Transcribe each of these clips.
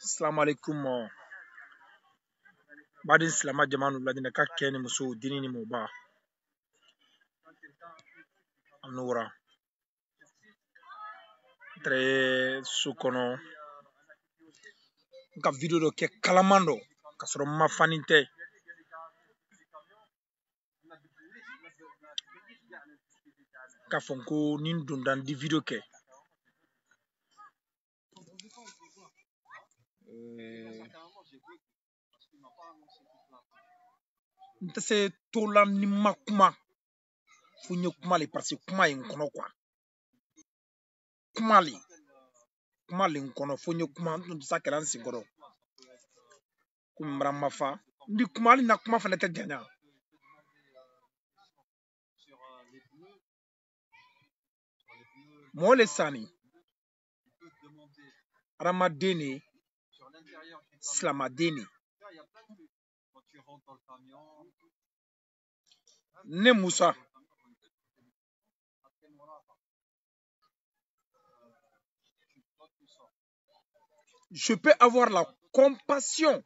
Assalamu alaikum. Badin Slama Jamanu Ladina ka Kenny Muso Dini Moba Anura Très Sukono Ka video do ke Kalamando Kasoro Mafaninte Ka Fonko Nindundan di video ke Ntese tola ni makuma funye kumali parce que kuma in kono kwa kumali in kono funye kuma ntsa kelan singoro kumra mafa ndi kumali na kuma fana te janya mole sani Ramadeni Slamadeni Ne Moussa je peux avoir la compassion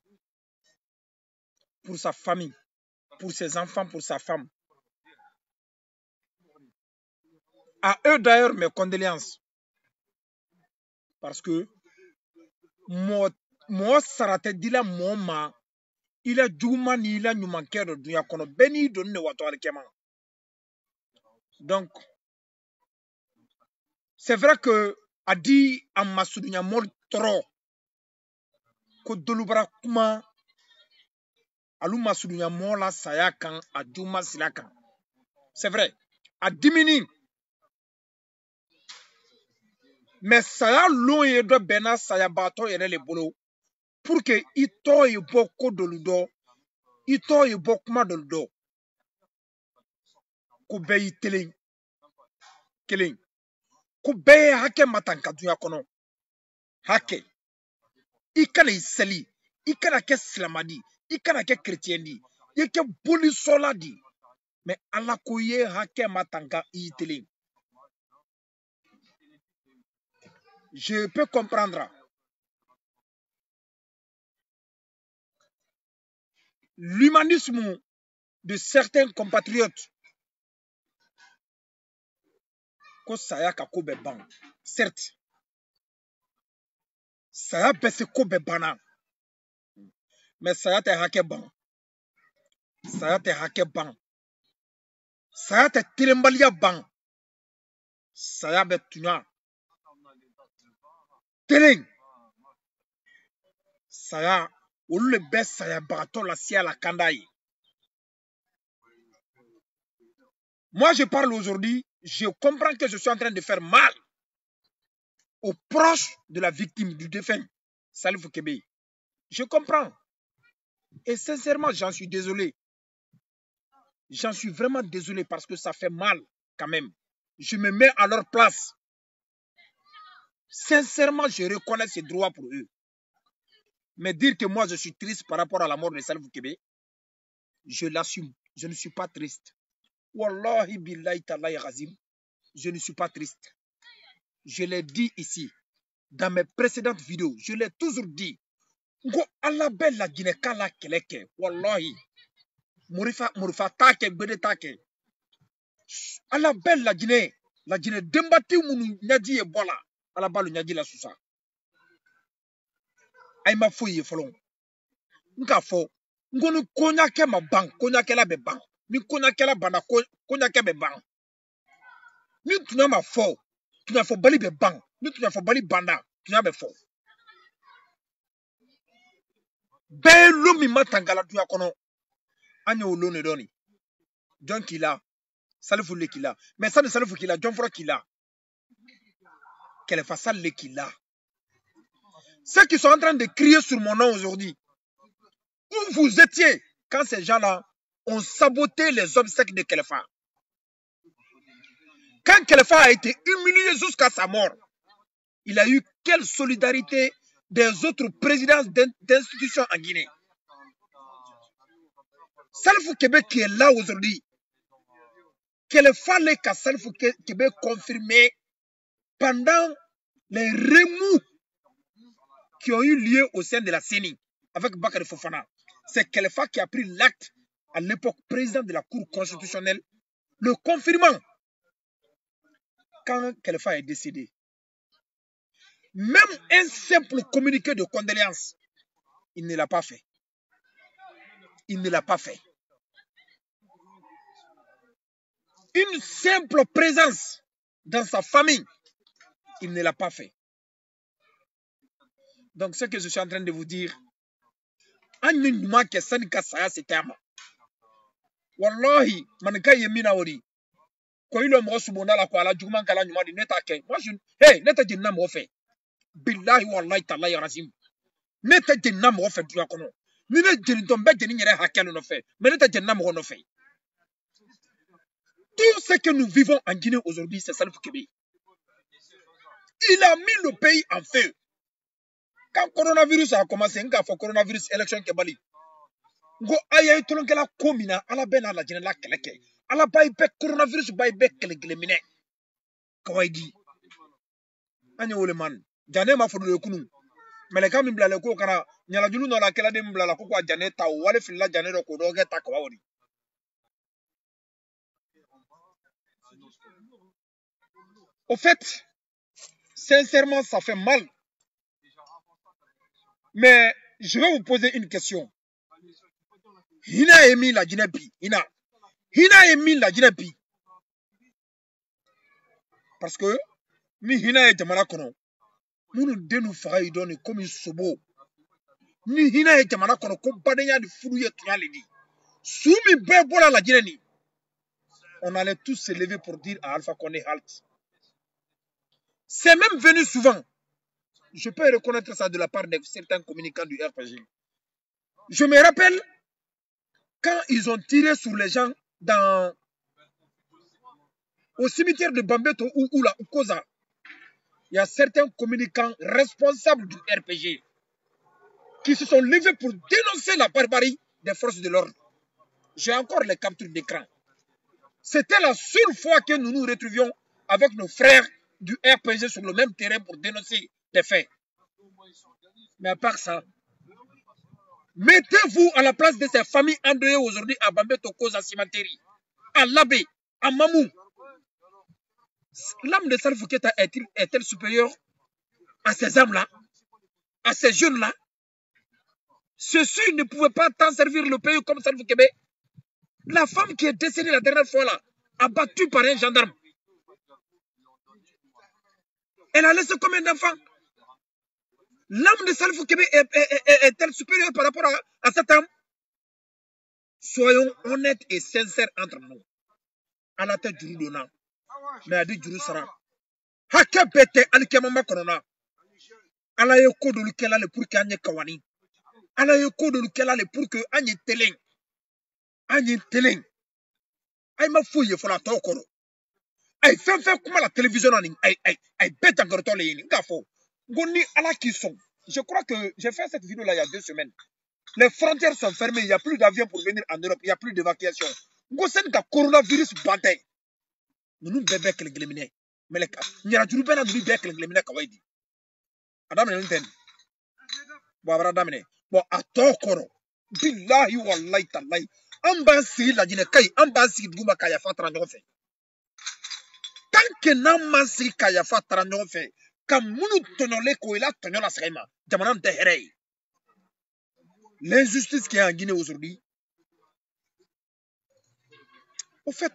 pour sa famille, pour ses enfants, pour sa femme. À eux d'ailleurs mes condoléances. Parce que moi sarate dila moma ila juma ni ila nyumanke do dunya kono beni do ne wato alkema. Donc c'est vrai que a dit en masudunya mol toro ko dolubara kuma alu masudunya mola saya kan a juma silakan. C'est vrai. A dimini. Mais saya long ye do bena saya bato yere le bolo pour que ito ye boko doludo ito ye bokuma doludo ko be yitelen kelen ko be hake matanka duya kono hake ikana iseli ikana ke slamadi ikana ke chrétien di yeke boli sola di mais ala ko ye hake matanka yitelen. Je peux comprendre l'humanisme de certains compatriotes ko saya ka ko be ban. Certes saya bese ko be bana mais saya te hake ban. Saya te hake ban. Saya te tilembalia ban. Saya be tunya teleng. Saya olu le be saya barato la sia la kandayi. Moi je parle aujourd'hui, je comprends que je suis en train de faire mal aux proches de la victime du défunt Salif Kebe. Je comprends. Et sincèrement, j'en suis désolé. J'en suis vraiment désolé parce que ça fait mal quand même. Je me mets à leur place. Sincèrement, je reconnais ces droits pour eux. Mais dire que moi je suis triste par rapport à la mort de Salif Kebe, je l'assume. Je ne suis pas triste. Wallahi billahi ta'ala razim, je ne suis pas triste. Je l'ai dit ici, dans mes précédentes vidéos, je l'ai toujours dit. Ngo Allah belle la Guinée kala keleke, wallahi. Murifa take, bede take. Allah belle la Guinée dembati munu nyadi e bola, Allah balu nyadi la susa. Ay ma foye folon. Nka fo, ngonu konya ke ma bang, konya ke la be bang. Ni konya ke la bana konya ke be bang. Ni tunya ma fo, tunya fo bali be bang. Ni tunya fo bali banda, tunya be fo. Be lumi matangala tunya kono. Anya olone doni. John Kila, Salifou le Kila. Mais ça ne Salifou Kila, John Fora Kila. Qu'elle fasse le Kila. Ceux qui sont en train de crier sur mon nom aujourd'hui, où vous étiez quand ces gens-là ont saboté les obsèques de Kelefa? Quand Kelefa a été humilié jusqu'à sa mort, il a eu quelle solidarité des autres présidents d'institutions en Guinée? Salifou Kebe qui est là aujourd'hui, qu'il fallait qu'à Salifou Kebe confirmer pendant les remous qui ont eu lieu au sein de la CENI avec Bakary Fofana, c'est Kelefa qui a pris l'acte à l'époque président de la Cour constitutionnelle, le confirmant. Quand Kelefa est décédé, même un simple communiqué de condoléances, il ne l'a pas fait. Il ne l'a pas fait. Une simple présence dans sa famille, il ne l'a pas fait. Donc, ce que je suis en train de vous dire, wallahi, manka yemina ori. Ko ilo mo subona la ko ala jugman kala nyuma di neta ke. Moi je neta jinna mo fe. Billahi wallahi tallahi razim. Neta jinna mo fe duya kono. Ni ne jeni tombe jeni nyere hakelo no fe. Mais neta jinna mo no fe. Tout ce que nous vivons en Guinée aujourd'hui, c'est Salif Kébé. Il a mis le pays en feu. Quand le coronavirus a commencé, il a fait coronavirus élection Kébali. Go aya itolon kala komina ala bena la jina la keleke. Ala bay be coronavirus bay be kelekele mine. Kawaidi. Anya wole man. Jane ma fodo kunu. Meleka mi blale ko kana nyala julu no la kala de blala ko kwa jane ta wale filla jane ro ko doge ta kwa wori. Au fait, sincèrement, ça fait mal. Mais je vais vous poser une question. Hina emi la Guinée-Bi. Hina emi la Guinée-Bi. Parce que, mi hina e jamana kono. Munu denu faga idoni comme sobo. Ni hina e jamana kono ko badenya di furu ye tunya le di. Soumi be bola la Guinée ni. On allait tous se lever pour dire à Alpha Condé halte. C'est même venu souvent. Je peux reconnaître ça de la part de certains communicants du RPG. Je me rappelle quand ils ont tiré sur les gens au cimetière de Bambeto ou la Ukoza, il y a certains communicants responsables du RPG qui se sont levés pour dénoncer la barbarie des forces de l'ordre. J'ai encore les captures d'écran. C'était la seule fois que nous nous retrouvions avec nos frères du RPG sur le même terrain pour dénoncer des faits. Mais à part ça, mettez-vous à la place de ces familles endeuillées aujourd'hui à Bambeto, Koza, Simateri, à Labé, à Mamou. L'âme de Salif Keita est-elle supérieure à ces âmes-là, à ces jeunes-là? Ceux-ci ne pouvaient pas tant servir le pays comme Salif Kébé. La femme qui est décédée la dernière fois là, abattue par un gendarme. Elle a laissé combien d'enfants? L'âme de Salif Kébé est-elle supérieure par rapport à cette âme? Soyons honnêtes et sincères entre nous. À la tête du Roudona. Mais à dit Jurusara. Hake bete alikemama korona. Ala ye ko dolu kela le pour que anye kawani. Ala ye ko dolu kela le pour que anye teleng. Anye teleng. Ay ma fouye fola tokoro. Ay fait comme la télévision ay bête encore ton les ngafo. Goni ala qui sont. Je crois que j'ai fait cette vidéo là il y a 2 semaines. Les frontières sont fermées, il n'y a plus d'avions pour venir en Europe, il n'y a plus d'évacuation. Gosen ka coronavirus bante. Nous bébé que les gléminés. Mais les n'y a toujours pas de bébé que les gléminés kawaidi. Adam n'enten. Bon Adam ne. Bon à tokoro. Billahi wallahi tallahi. Ambasi la dine kai ambasi duguma kaya fatra nyofe. Tant que namasi kaya fatra nyofe, kam munu tonole ko ila tonyola sema. Jamana de herei. L'injustice qui est en Guinée aujourd'hui. Au fait,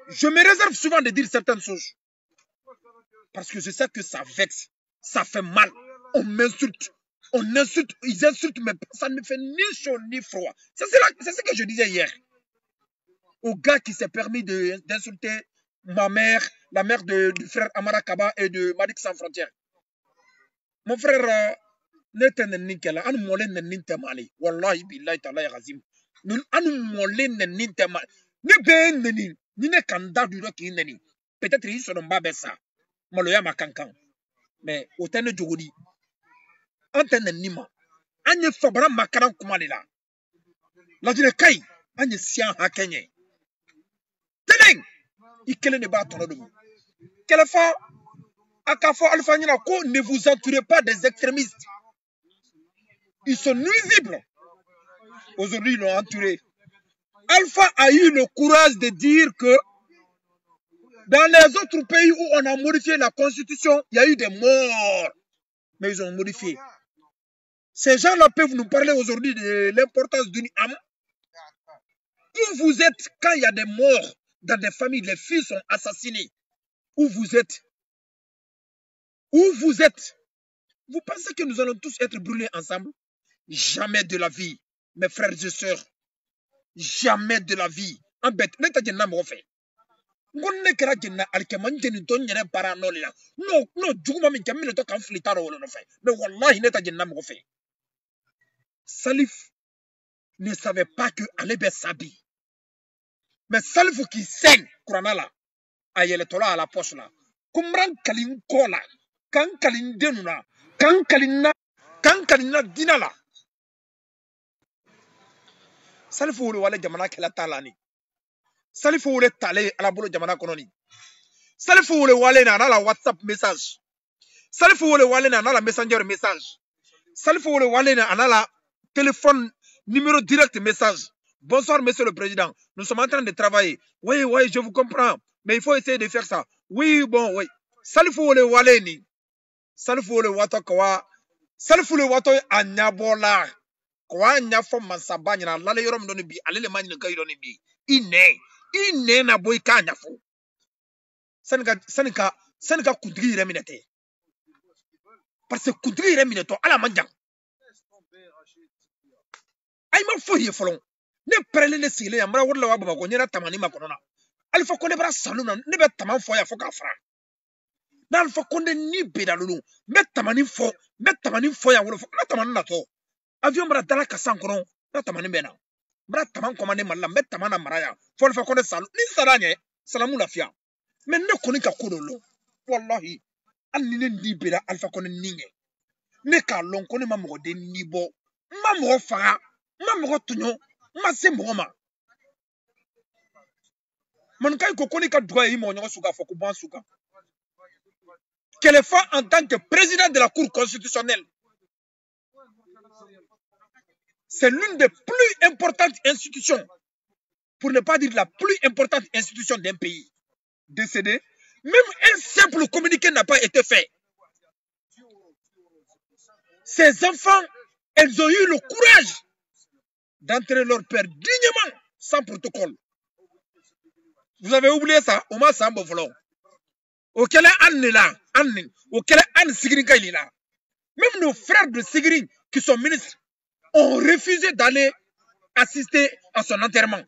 je me réserve souvent de dire certaines choses. Parce que je sais que ça vexe, ça fait mal. On m'insulte, on insulte, ils insultent, mais ça ne me fait ni chaud ni froid. C'est ce que je disais hier. Au gars qui s'est permis d'insulter ma mère, la mère du frère Amara Kaba et de Madik Sans Frontières. Mon frère, neten ninkela, anu molen ninte mali. Wallahi billahi ta'ala yazim. Anu molen ninte mali. Ni ben neni, ni ne kanda du roki neni. Peut-être ils sont pas ça. Maloya makankan. Mais autant de jogodi. Antenne nima. Anye fabra makaran kumalila. La dine kai. Anye sian hakenye. Teneng. Ikele ne ba tono dum. Kelefa Akafo Alpha Nyana ko ne vous entourez pas des extrémistes. Ils sont nuisibles. Aujourd'hui, ils l'ont entouré. Alpha a eu le courage de dire que dans les autres pays où on a modifié la constitution, il y a eu des morts. Mais ils ont modifié. Ces gens-là peuvent nous parler aujourd'hui de l'importance d'une âme. Où vous êtes quand il y a des morts dans des familles, les filles sont assassinées. Où vous êtes? Où vous êtes? Vous pensez que nous allons tous être brûlés ensemble? Jamais de la vie, mes frères et sœurs. Jamais de la vie. En bête, n'est-ce pas que fait? Ngonne kera jenna alkeman jeni ton nyere para no lila. No juguma min kamile to kan flita ro no fait. Mais wallahi neta jenna mo fait. Salif ne savait pas que Alebe Sabi. Mais Salif qui saigne Kurana là, ayele tola à la poche là. Kumran kalin kola, kan kalin denuna, kan kalina dina là. Salif wole wale jamana kela talani. Salif wole tale ala bolo jamana kononi. Salif wole wale na la WhatsApp message. Salif wole wale na la Messenger message. Salif wole wale na la téléphone numéro direct message. Bonsoir monsieur le président, nous sommes en train de travailler. Oui, oui, je vous comprends, mais il faut essayer de faire ça. Oui, bon, oui. Salif wole wale ni. Salif wole wato kwa. Salif wole wato anyabola. Kwa anyafo masaba nyina lale yorom doni bi alele manyi nka yidoni bi. Ine na boy ka anyafo. Sanika kuntigi yire minete. Parce que kuntigi yire mineto ala manjang. Ay ma foye folon. Ne prele ne sile ya mara wala wa baba ko nyera tamani makonona. Alpha Condé bra saluna ne be taman foya foka fra. Na Alpha Condé ni bedalulu. Me tamani foya wolo fo. Na tamani na to. Avion bra dala kasankono. Na tamani bena. Bra taman komane malla me tamana maraya. Fo Alpha Condé salu. Ni sadanye salamu lafia. Me ne koni ka kodolo. Wallahi. An ni ndi beda Alpha Condé ninge. Ne ka lon koni ma mo de nibo. Ma mo fa. Ma mo tunyo. Ma se mo ma. Man kay ko koni ka duwa yi mo nyo suka fo ko ban suka. Kelefa en tant que président de la Cour constitutionnelle. C'est l'une des plus importantes institutions, pour ne pas dire la plus importante institution d'un pays. Décédé, même un simple communiqué n'a pas été fait. Ces enfants, elles ont eu le courage d'entrer leur père dignement, sans protocole. Vous avez oublié ça? Oma Sambo Volon. Auquel Anne là, Anne, auquel Anne Sigrin est là. Même nos frères de Sigrin, qui sont ministres, ont refusé d'aller assister à son enterrement.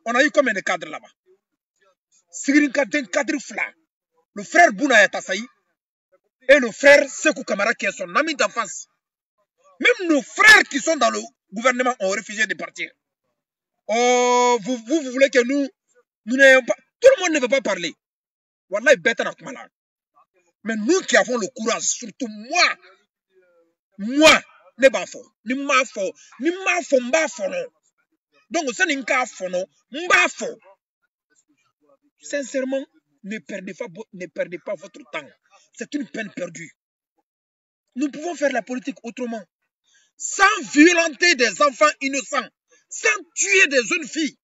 On a eu combien de cadres là-bas? Sigrin cadre Fla, le frère Bouna Tassaï et le frère Sekou Kamara qui est son ami d'enfance. Même nos frères qui sont dans le gouvernement ont refusé de partir. Oh, vous voulez que nous n'ayons pas... Tout le monde ne veut pas parler. Wallah, bête à malade. Mais nous qui avons le courage, surtout moi, ne pas fort, ni ma fort, mba fort non. Donc ça n'est qu'à fort non, mba fort. Sincèrement, ne perdez pas votre temps. C'est une peine perdue. Nous pouvons faire la politique autrement, sans violenter des enfants innocents, sans tuer des jeunes filles,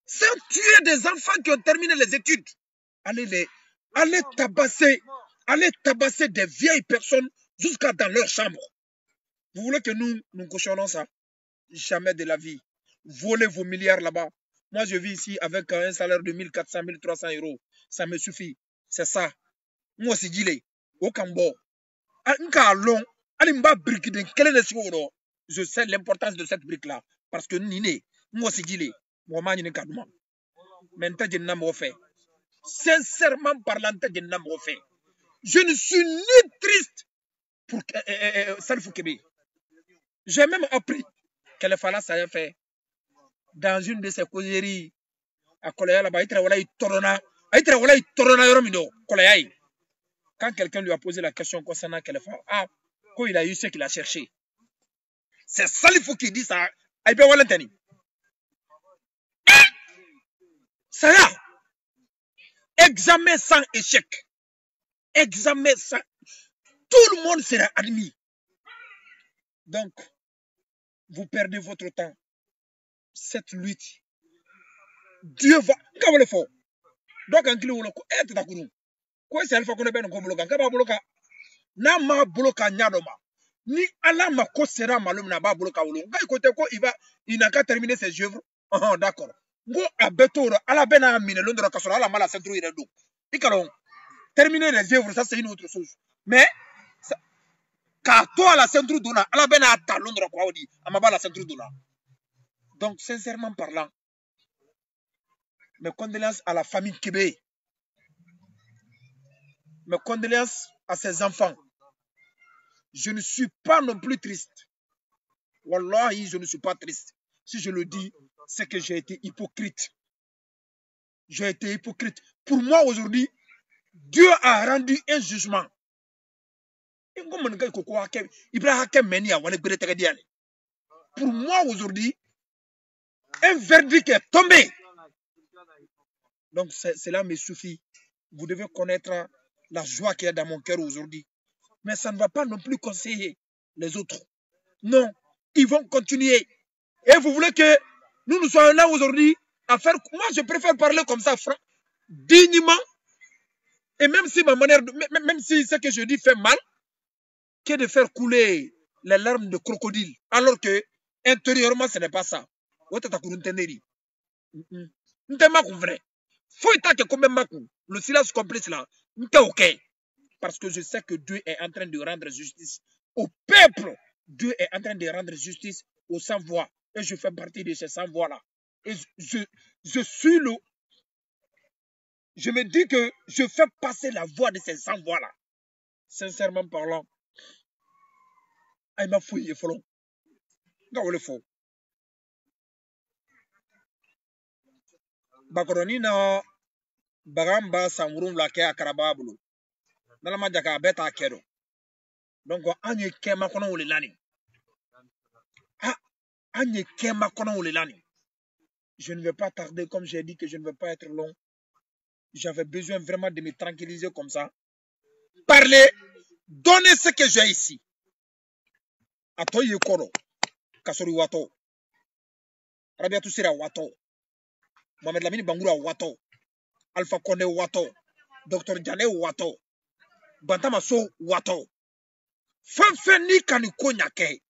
sans tuer des enfants qui ont terminé les études. Allez tabasser des vieilles personnes jusqu'à dans leur chambre. Vous voulez que nous cautionnons ça? Jamais de la vie. Volez vos milliards là-bas. Moi, je vis ici avec un salaire de 1400, 1300 euros. Ça me suffit. C'est ça. Moi aussi, au Cambo. Je sais l'importance de cette brique-là. Parce que moi aussi, maintenant, sincèrement parlant, je ne suis ni triste pour Salif Kébé. J'ai même appris que le Fala ça a fait dans une de ses causeries à Koleya là-bas. Quand quelqu'un lui a posé la question concernant Kelefa, quand il a eu ce qu'il a cherché, c'est Salif qui dit ça. Ça y est. Examen sans échec. Examen sans... Tout le monde sera admis. Donc, vous perdez votre temps. Cette lutte, Dieu va... Quand le faut. Donc, en kilo, quoi c'est alpha qu'on est bien bloqué. Quand bloqué, n'a ma bloqué nyadoma. Ni Allah ma ko sera malum na ba bloqué wolo. Quand côté quoi il n'a qu'à terminer ses œuvres. Ah d'accord. Go abeto ala bena mine londra kasora ala mala centre ire do. Ikalon terminer les œuvres ça c'est une autre chose. Mais car toi la centre dona ala bena ta londra kwa odi amaba la centre dona. Donc sincèrement parlant, mes condoléances à la famille Kébé. Mes condoléances à ses enfants. Je ne suis pas non plus triste. Wallahi, je ne suis pas triste. Si je le dis, c'est que j'ai été hypocrite. J'ai été hypocrite. Pour moi, aujourd'hui, Dieu a rendu un jugement. Pour moi, aujourd'hui, un verdict est tombé. Donc, cela me suffit. Vous devez connaître la joie qu'il y a dans mon cœur aujourd'hui. Mais ça ne va pas non plus conseiller les autres. Non, ils vont continuer. Et vous voulez que nous soyons là aujourd'hui à faire... Moi, je préfère parler comme ça, dignement. Et même si ma manière, même si ce que je dis fait mal, que de faire couler les larmes de crocodile. Alors que intérieurement, ce n'est pas ça. Le silence complice là, ok. Parce que je sais que Dieu est en train de rendre justice au peuple. Dieu est en train de rendre justice aux sans-voix. Et je fais partie de ces sans-voix-là. Et je suis le... Je me dis que je fais passer la voix de ces sans-voix-là. Sincèrement parlant, il m'a fouillé, il faut le faux. Bakoroni na bagamba samurum la ke akarababulu. Nalama jaka beta kedo. Donc anye kema kono wole lani. Anye kema kono wole lani. Je ne vais pas tarder, comme j'ai dit que je ne vais pas être long. J'avais besoin vraiment de me tranquilliser comme ça. Parler, donner ce que j'ai ici. Atoye koro, kasori wato. Rabiatou Sera wato. Mohamed Lamini Bangoura wato. Alpha Konde wato. Dr. Jane wato. Bantama So wato. Fanfeni kani konyake.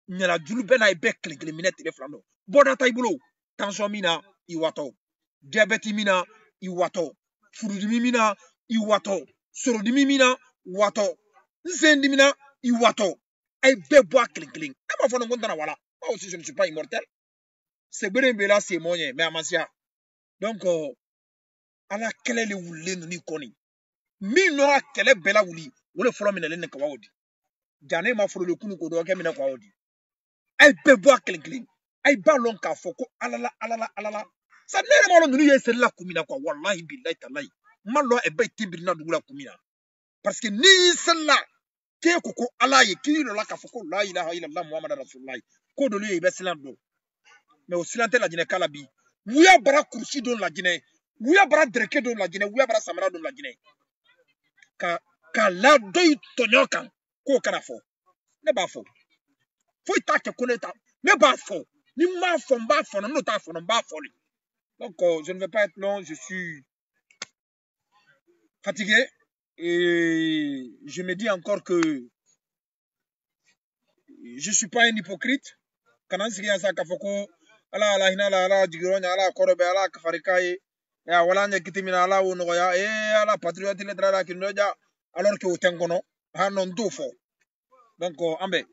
Nyala julu bena ibe klikli minette de flando. Boda taibulo. Tension mina iwato. Diabète mina iwato. Furudimi mina iwato. Sorodimi mina wato. Nzendi mina iwato. Ay beboa klikling. Ema fono ngontana wala. Moi aussi je ne suis pas immortel. C'est Bérémbé c'est moyen, mais Amasia. Donc, ala kele le wule ni koni. Mi n'aura kele bela wuli. Wule folo minele ne kwa odi. Jane ma folo le kunu kodo ke mina kwa odi. Ay beboa klikling. Ay balon ka foko alala. Ça n'est pas le nuit c'est la kumina kwa wallahi billahi talahi. Malo e bay timbirina dugula kumina. Parce que ni celle-là ke koko alaye ki lo la ka foko la ilaha illallah muhammad rasulullah. Ko do lui e be silando. Mais au silence la Guinée Calabi. Ouya bara kursi don la Guinée. Ouya bara dreke don la Guinée. Ouya bara samara don la Guinée. Ka la doy tonyokan. Ko kana fo. Ne ba fo. Faut ta ke connaître. Ne ba fo. Ni ma fo mba fo non ta fo non ba fo. Donc je ne vais pas être long, je suis fatigué et je me dis encore que je suis pas un hypocrite. Kanan sigia sa kafoko ala hina ala jigironya ala korobe ala kafarikaye ya wala nya kitimina ala wono ya ala patriote le trala kinoja alors que otengono ha non do fo donc ambe